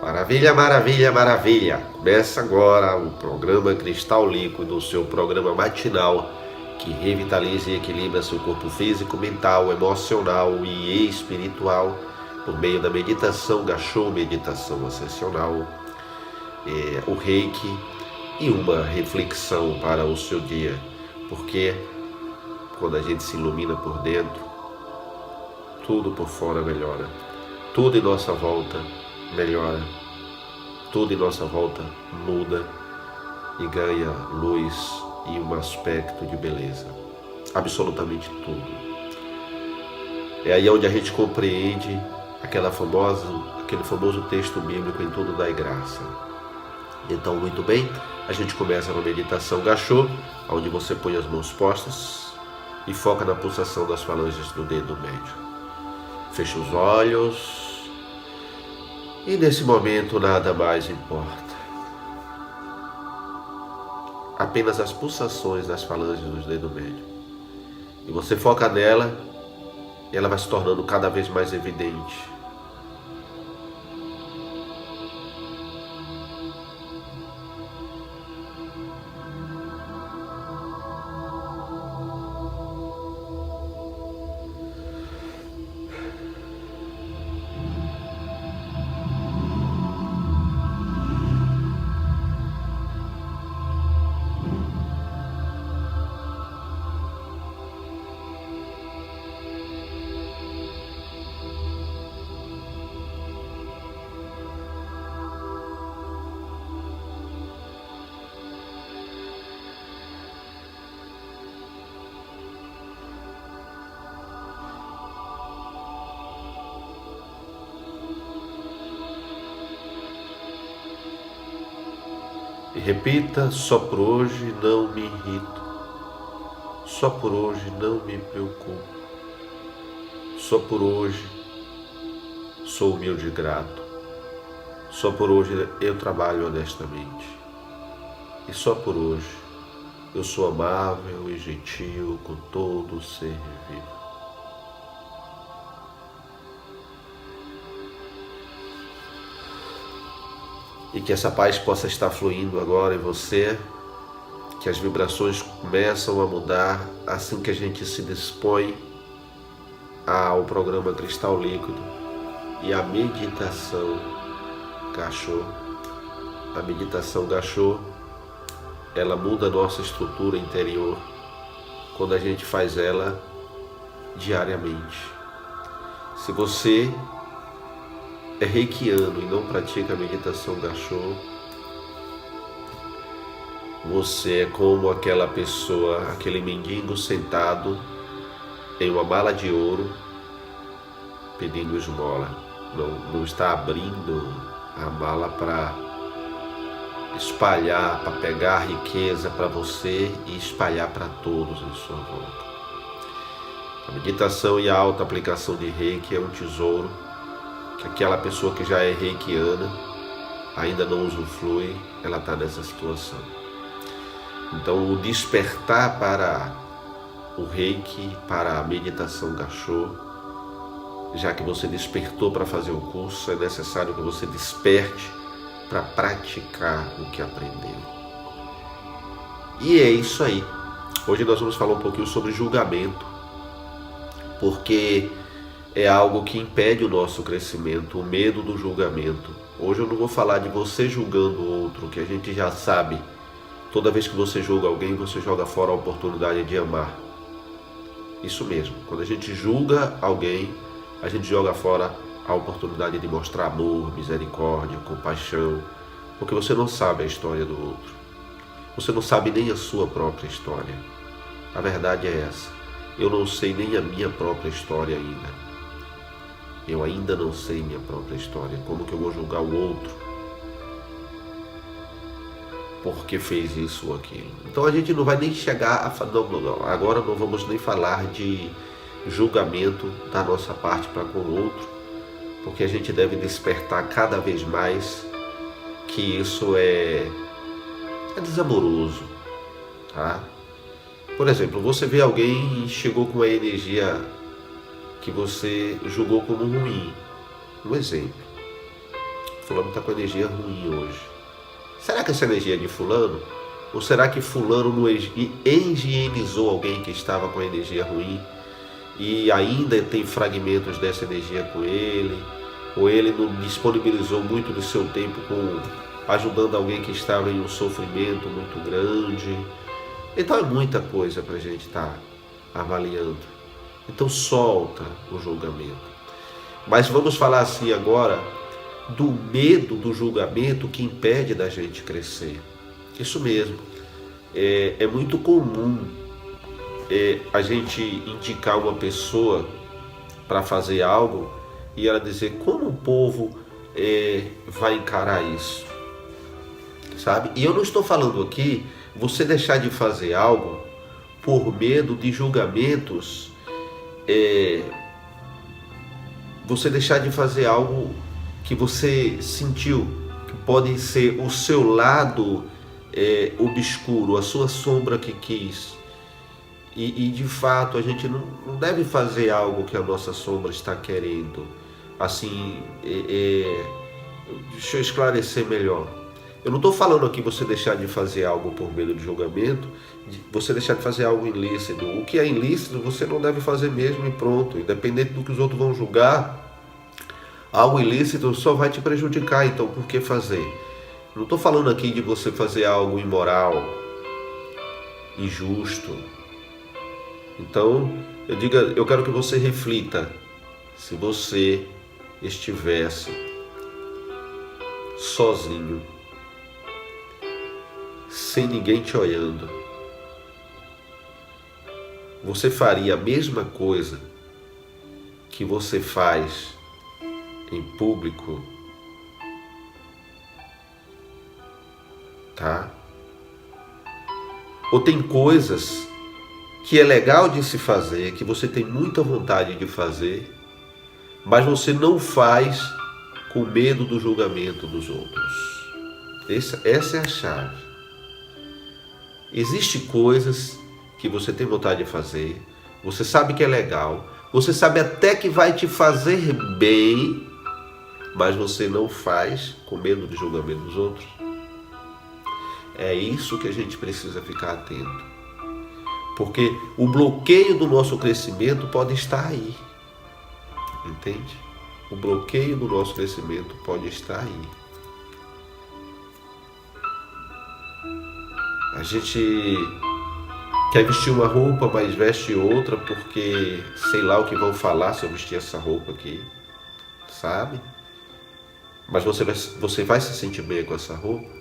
Maravilha, maravilha, maravilha! Começa agora o programa Cristal Líquido, o seu programa matinal que revitaliza e equilibra seu corpo físico, mental, emocional e espiritual por meio da meditação Gachô, meditação ascensional, o Reiki e uma reflexão para o seu dia. Porque quando a gente se ilumina por dentro, tudo por fora melhora, tudo em nossa volta melhora, tudo em nossa volta muda e ganha luz e um aspecto de beleza, absolutamente tudo. É aí onde a gente compreende aquele famoso texto bíblico, em tudo dai graça. Então, muito bem, a gente começa na meditação Gachô, onde você põe as mãos postas e foca na pulsação das falanges do dedo médio. Fecha os olhos. E nesse momento nada mais importa. Apenas as pulsações das falanges do dedo médio. E você foca nela e ela vai se tornando cada vez mais evidente. E repita: só por hoje não me irrito, só por hoje não me preocupo, só por hoje sou humilde e grato, só por hoje eu trabalho honestamente, e só por hoje eu sou amável e gentil com todo ser vivo. E que essa paz possa estar fluindo agora em você, que as vibrações começam a mudar assim que a gente se dispõe ao programa Cristal Líquido e a meditação Gachô. A meditação Gachô, ela muda a nossa estrutura interior quando a gente faz ela diariamente. Se você é reikiano e não pratica a meditação Gachô, você é como aquela pessoa, aquele mendigo sentado em uma mala de ouro pedindo esmola. Não está abrindo a mala para espalhar, para pegar a riqueza para você e espalhar para todos em sua volta. A meditação e a alta aplicação de Reiki é um tesouro que aquela pessoa que já é reikiana ainda não usufrui, ela está nessa situação. Então, o despertar para o Reiki, para a meditação Gachô, já que você despertou para fazer o curso, é necessário que você desperte para praticar o que aprendeu. E é isso aí. Hoje nós vamos falar um pouquinho sobre julgamento, porque é algo que impede o nosso crescimento, o medo do julgamento. Hoje eu não vou falar de você julgando o outro, que a gente já sabe. Toda vez que você julga alguém, você joga fora a oportunidade de amar. Isso mesmo, quando a gente julga alguém, a gente joga fora a oportunidade de mostrar amor, misericórdia, compaixão, porque você não sabe a história do outro. Você não sabe nem a sua própria história. A verdade é essa. Eu não sei nem a minha própria história ainda. Eu ainda não sei minha própria história. Como que eu vou julgar o outro porque fez isso ou aquilo? Então a gente não vai nem chegar a falar, não. Agora não vamos nem falar de julgamento da nossa parte para com o outro, porque a gente deve despertar cada vez mais que isso é desamoroso, tá? Por exemplo, você vê alguém e chegou com uma energia que você julgou como ruim. Um exemplo. fulano está com energia ruim hoje. Será que essa energia é de fulano? Ou será que fulano não higienizou alguém que estava com energia ruim e ainda tem fragmentos dessa energia com ele? Ou ele não disponibilizou muito do seu tempo ajudando alguém que estava em um sofrimento muito grande? Então é muita coisa para a gente estar avaliando. Então solta o julgamento. Mas vamos falar assim agora do medo do julgamento que impede da gente crescer. Isso mesmo. É muito comum a gente indicar uma pessoa para fazer algo e ela dizer como o povo vai encarar isso, sabe? E eu não estou falando aqui você deixar de fazer algo por medo de julgamentos, você deixar de fazer algo que você sentiu que pode ser o seu lado obscuro, a sua sombra que quis. E de fato a gente não deve fazer algo que a nossa sombra está querendo. Assim, deixa eu esclarecer melhor. Eu não estou falando aqui você deixar de fazer algo por medo de julgamento, você deixar de fazer algo ilícito. O que é ilícito você não deve fazer mesmo e pronto. Independente do que os outros vão julgar, algo ilícito só vai te prejudicar, então por que fazer? Não estou falando aqui de você fazer algo imoral, injusto. Então, eu quero que você reflita. Se você estivesse sozinho, sem ninguém te olhando, você faria a mesma coisa que você faz em público? Tá? Ou tem coisas que é legal de se fazer, que você tem muita vontade de fazer, mas você não faz com medo do julgamento dos outros. Essa é a chave. Existem coisas que você tem vontade de fazer, você sabe que é legal, você sabe até que vai te fazer bem, mas você não faz com medo do julgamento dos outros. É isso que a gente precisa ficar atento. Porque o bloqueio do nosso crescimento pode estar aí. Entende? O bloqueio do nosso crescimento pode estar aí. A gente quer vestir uma roupa, mas veste outra porque sei lá o que vão falar se eu vestir essa roupa aqui. Sabe? Mas você vai se sentir bem com essa roupa?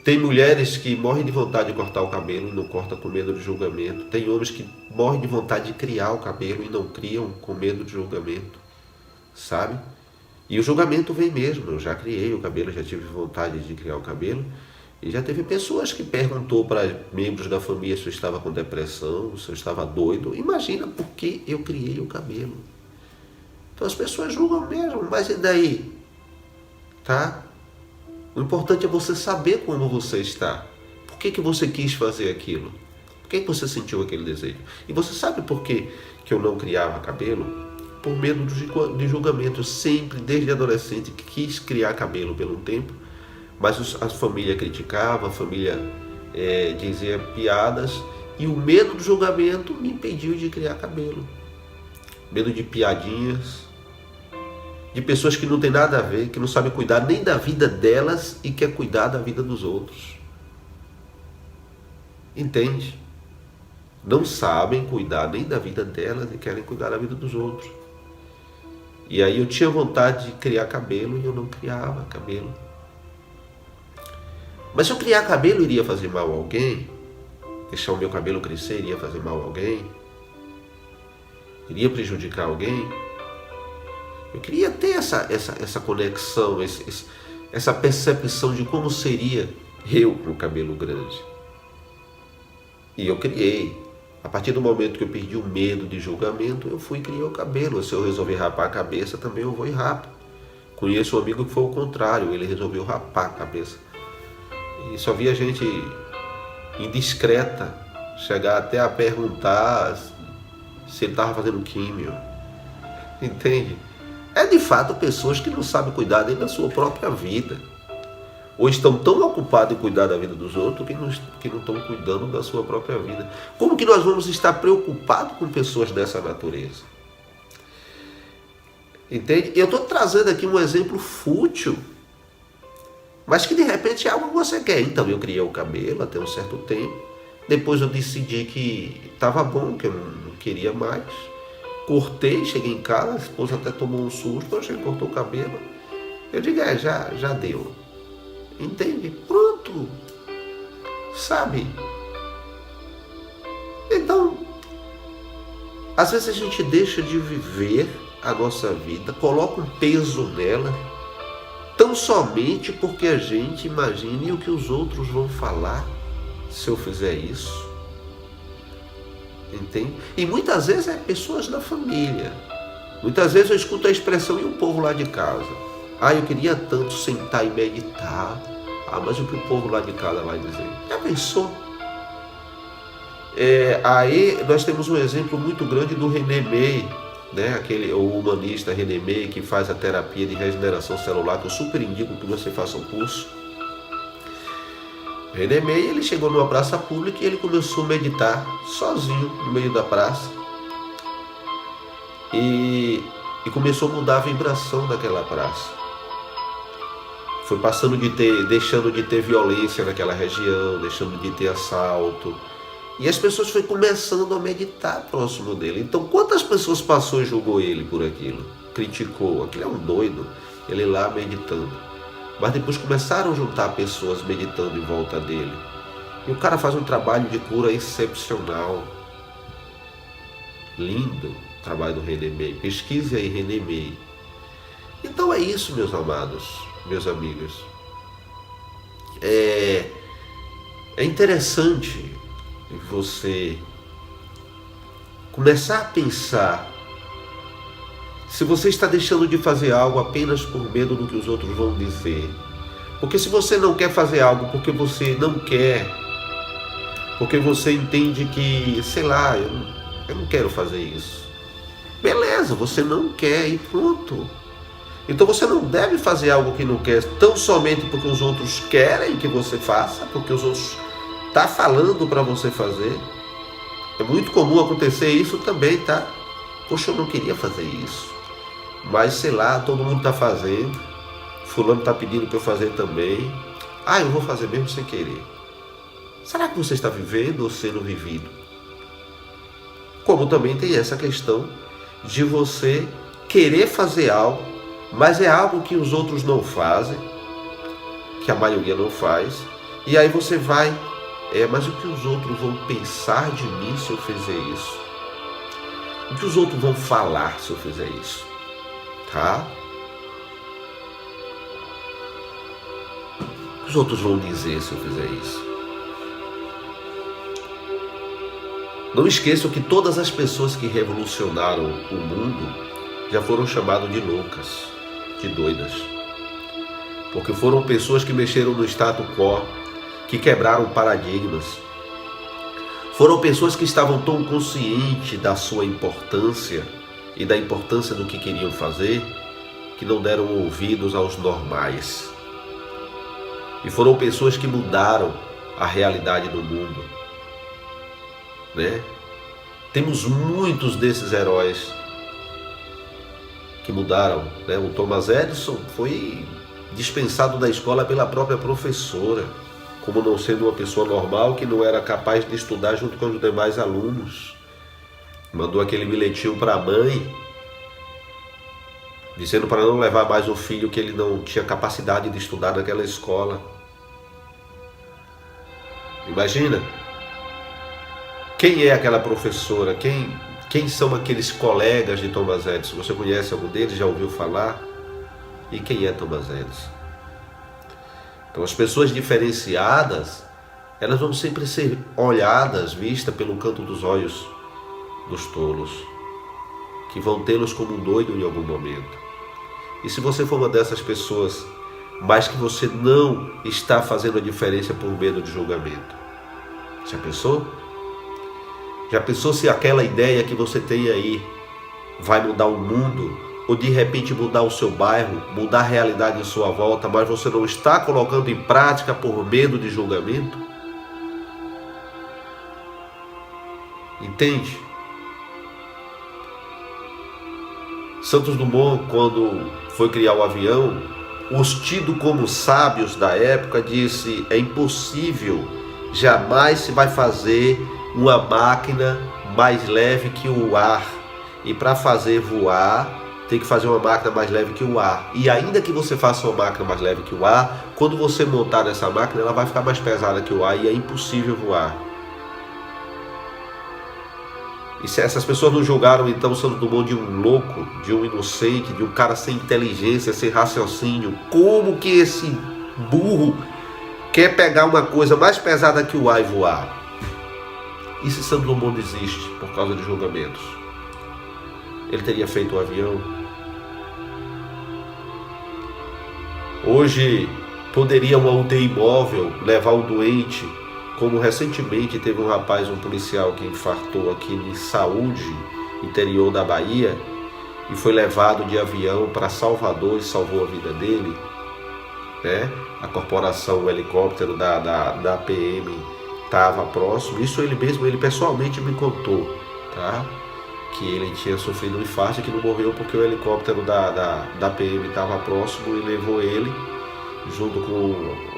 Tem mulheres que morrem de vontade de cortar o cabelo e não cortam com medo de julgamento. Tem homens que morrem de vontade de criar o cabelo e não criam com medo de julgamento, sabe? E o julgamento vem mesmo. Eu já criei o cabelo, já tive vontade de criar o cabelo. E já teve pessoas que perguntou para membros da família se eu estava com depressão, se eu estava doido. Imagina por que eu criei o cabelo. Então as pessoas julgam mesmo, mas e daí? Tá? O importante é você saber como você está. Por que você quis fazer aquilo? Por que você sentiu aquele desejo? E você sabe por que eu não criava cabelo? Por medo de julgamento. Eu sempre, desde adolescente, quis criar cabelo por um tempo, mas a família criticava, a família dizia piadas, e o medo do julgamento me impediu de criar cabelo. Medo de piadinhas, de pessoas que não tem nada a ver, que não sabem cuidar nem da vida delas e quer cuidar da vida dos outros. Entende? Não sabem cuidar nem da vida delas e querem cuidar da vida dos outros. E aí eu tinha vontade de criar cabelo e eu não criava cabelo. Mas se eu criar cabelo, iria fazer mal a alguém? Deixar o meu cabelo crescer iria fazer mal a alguém? Iria prejudicar alguém? Eu queria ter essa conexão, essa percepção de como seria eu com o cabelo grande. E eu criei. A partir do momento que eu perdi o medo de julgamento, eu fui e criei o cabelo. Se eu resolver rapar a cabeça, também eu vou e rapo. Conheço um amigo que foi o contrário, ele resolveu rapar a cabeça. E só via gente indiscreta chegar até a perguntar se ele estava fazendo químio. Entende? é de fato pessoas que não sabem cuidar nem da sua própria vida. Ou estão tão ocupados em cuidar da vida dos outros que não estão cuidando da sua própria vida. Como que nós vamos estar preocupados com pessoas dessa natureza? Entende? Eu estou trazendo aqui um exemplo fútil, mas que de repente é algo que você quer. Então eu criei o cabelo até um certo tempo. Depois eu decidi que estava bom, que eu não queria mais. Cortei, cheguei em casa, a esposa até tomou um susto, poxa, ele cortou o cabelo. Eu digo, já deu. Entende? Pronto. Sabe? Então, às vezes a gente deixa de viver a nossa vida, coloca um peso nela, tão somente porque a gente imagine o que os outros vão falar se eu fizer isso. Entende? E muitas vezes é pessoas da família. Muitas vezes eu escuto a expressão, e o povo lá de casa? Eu queria tanto sentar e meditar. Mas o que o povo lá de casa vai dizer? Já pensou? Aí nós temos um exemplo muito grande do René May, né? O humanista René May, que faz a terapia de regeneração celular, que eu super indico que você faça um curso. René May, ele chegou numa praça pública e ele começou a meditar sozinho no meio da praça. E começou a mudar a vibração daquela praça. Foi deixando de ter violência naquela região, deixando de ter assalto. E as pessoas foram começando a meditar próximo dele. Então, quantas pessoas passou e julgou ele por aquilo? Criticou, aquele é um doido, ele lá meditando. Mas depois começaram a juntar pessoas meditando em volta dele. E o cara faz um trabalho de cura excepcional. Lindo o trabalho do René May. Pesquise aí René May. Então é isso, meus amados, meus amigos. É interessante você começar a pensar se você está deixando de fazer algo apenas por medo do que os outros vão dizer. Porque se você não quer fazer algo porque você não quer, porque você entende que, sei lá, eu não quero fazer isso. Beleza, você não quer e pronto. Então você não deve fazer algo que não quer tão somente porque os outros querem que você faça, porque os outros estão falando para você fazer. É muito comum acontecer isso também, tá? Poxa, eu não queria fazer isso, mas sei lá, todo mundo está fazendo, fulano está pedindo para eu fazer também. Eu vou fazer mesmo sem querer. Será que você está vivendo ou sendo vivido? Como também tem essa questão de você querer fazer algo, mas é algo que os outros não fazem, que a maioria não faz, e aí você vai, mas o que os outros vão pensar de mim se eu fizer isso? O que os outros vão falar se eu fizer isso? Tá? O que os outros vão dizer se eu fizer isso? Não esqueçam que todas as pessoas que revolucionaram o mundo já foram chamadas de loucas, de doidas. Porque foram pessoas que mexeram no status quo, que quebraram paradigmas. Foram pessoas que estavam tão conscientes da sua importância e da importância do que queriam fazer, que não deram ouvidos aos normais. E foram pessoas que mudaram a realidade do mundo, né? Temos muitos desses heróis que mudaram, né? O Thomas Edison foi dispensado da escola pela própria professora, como não sendo uma pessoa normal que não era capaz de estudar junto com os demais alunos. Mandou aquele bilhetinho para a mãe, dizendo para não levar mais o filho, que ele não tinha capacidade de estudar naquela escola. Imagina, quem é aquela professora, quem são aqueles colegas de Thomas Edison? Você conhece algum deles, já ouviu falar? E quem é Thomas Edison? Então as pessoas diferenciadas, elas vão sempre ser olhadas, vistas pelo canto dos olhos dos tolos, que vão tê-los como um doido em algum momento. E se você for uma dessas pessoas, mas que você não está fazendo a diferença por medo de julgamento, já pensou? Já pensou se aquela ideia que você tem aí vai mudar o mundo ou de repente mudar o seu bairro, mudar a realidade em sua volta, mas você não está colocando em prática por medo de julgamento? Entende? Santos Dumont, quando foi criar o avião, os tidos como sábios da época disse: é impossível, jamais se vai fazer uma máquina mais leve que o ar. E para fazer voar, tem que fazer uma máquina mais leve que o ar. E ainda que você faça uma máquina mais leve que o ar, quando você montar nessa máquina, ela vai ficar mais pesada que o ar e é impossível voar. E se essas pessoas não julgaram então Santos Dumont de um louco, de um inocente, de um cara sem inteligência, sem raciocínio, como que esse burro quer pegar uma coisa mais pesada que o ar e voar? E se Santos Dumont desiste por causa de julgamentos? Ele teria feito o avião? Hoje poderia uma UTI móvel levar um doente, como recentemente teve um rapaz, um policial que infartou aqui em Saúde, interior da Bahia, e foi levado de avião para Salvador e salvou a vida dele, né? A corporação, o helicóptero da PM estava próximo. Isso ele mesmo, ele pessoalmente me contou, tá? Que ele tinha sofrido um infarto e que não morreu porque o helicóptero da PM estava próximo e levou ele junto com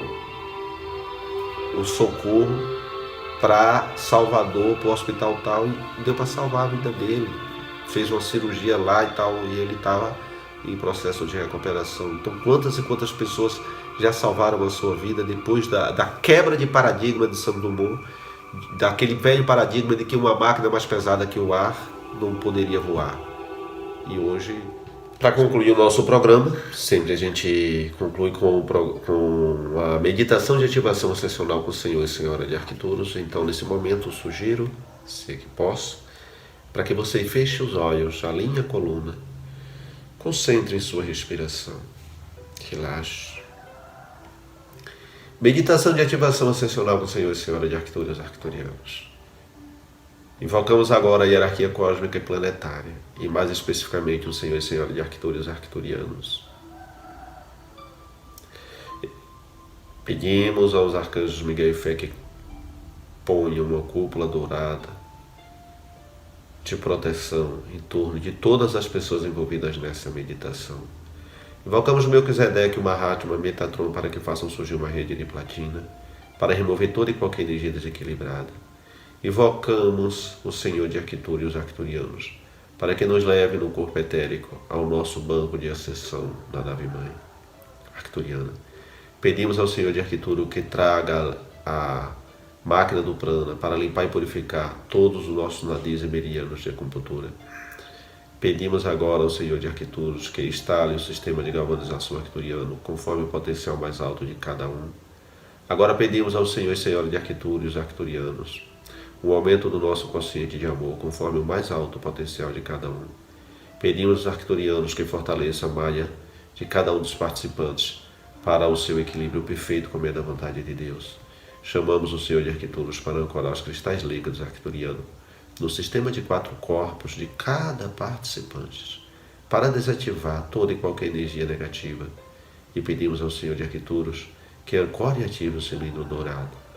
o socorro para Salvador, para o hospital tal, e deu para salvar a vida dele. Fez uma cirurgia lá e tal, e ele estava em processo de recuperação. Então quantas e quantas pessoas já salvaram a sua vida depois da quebra de paradigma de Santos Dumont, daquele velho paradigma de que uma máquina mais pesada que o ar não poderia voar. E hoje, para concluir o nosso programa, sempre a gente conclui com a meditação de ativação ascensional com o Senhor e Senhora de Arcturus. Então, nesse momento, eu sugiro, se é que posso, para que você feche os olhos, alinhe a coluna, concentre em sua respiração, relaxe. Meditação de ativação ascensional com o Senhor e Senhora de Arcturus, arcturianos. Invocamos agora a hierarquia cósmica e planetária, e mais especificamente o Senhor e Senhora de Arcturus, arcturianos. Pedimos aos arcanjos Miguel e Fé que ponham uma cúpula dourada de proteção em torno de todas as pessoas envolvidas nessa meditação. Invocamos Melquisedeque, o Mahatma, Metatron, para que façam surgir uma rede de platina, para remover toda e qualquer energia desequilibrada. Invocamos o Senhor de Arcturus e os arcturianos, para que nos leve no corpo etérico ao nosso banco de ascensão da nave-mãe arcturiana. Pedimos ao Senhor de Arcturus que traga a máquina do prana para limpar e purificar todos os nossos nadis e meridianos de acupuntura. Pedimos agora ao Senhor de Arcturus que instale o sistema de galvanização arcturiano conforme o potencial mais alto de cada um. Agora pedimos ao Senhor e Senhora de Arcturus e os arcturianos o aumento do nosso consciente de amor conforme o mais alto potencial de cada um. Pedimos aos arcturianos que fortaleçam a malha de cada um dos participantes para o seu equilíbrio perfeito como é da vontade de Deus. Chamamos o Senhor de Arcturus para ancorar os cristais líquidos arcturianos no sistema de 4 corpos de cada participante, para desativar toda e qualquer energia negativa. E pedimos ao Senhor de Arcturus que ancore e ative o cilindro dourado.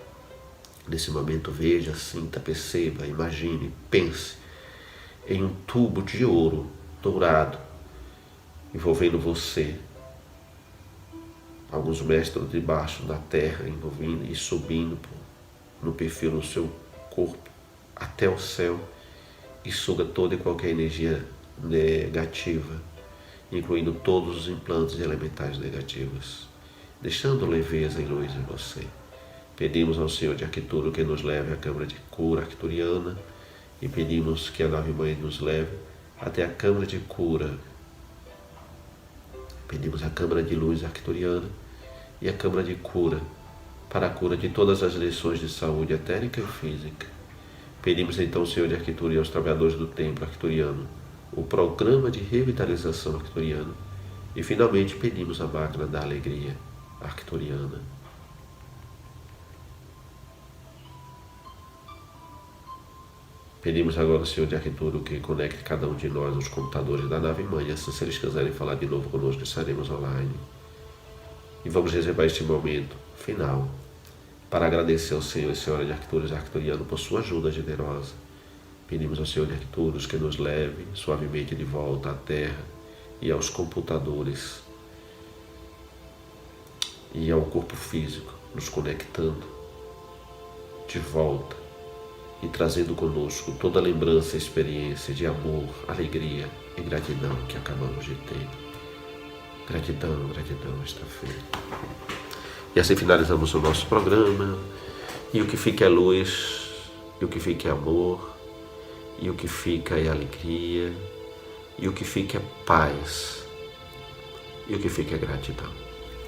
Nesse momento, veja, sinta, perceba, imagine, pense em um tubo de ouro dourado envolvendo você, alguns metros debaixo da terra, envolvendo e subindo no perfil do seu corpo até o céu, e suga toda e qualquer energia negativa, incluindo todos os implantes elementais negativos, deixando leveza e luz em você. Pedimos ao Senhor de Arcturus que nos leve à câmara de cura arcturiana, e pedimos que a nave-mãe nos leve até a câmara de cura. Pedimos a câmara de luz arcturiana e a câmara de cura, para a cura de todas as lições de saúde etérica e física. Pedimos então ao Senhor de Arcturus e aos trabalhadores do templo arcturiano o programa de revitalização arcturiano, e finalmente pedimos a máquina da alegria arcturiana. Pedimos agora, Senhor de Arquitetura, que conecte cada um de nós nos computadores da nave mãe. Assim, se eles quiserem falar de novo conosco, estaremos online. E vamos reservar este momento final para agradecer ao Senhor e Senhora de Arquitetura e Arquituriano por sua ajuda generosa. Pedimos ao Senhor de Arquiteturas que nos leve suavemente de volta à Terra e aos computadores e ao corpo físico, nos conectando de volta e trazendo conosco toda a lembrança e experiência de amor, alegria e gratidão que acabamos de ter. Gratidão, gratidão está feito. E assim finalizamos o nosso programa. E o que fica é luz, e o que fica é amor, e o que fica é alegria, e o que fica é paz, e o que fica é gratidão.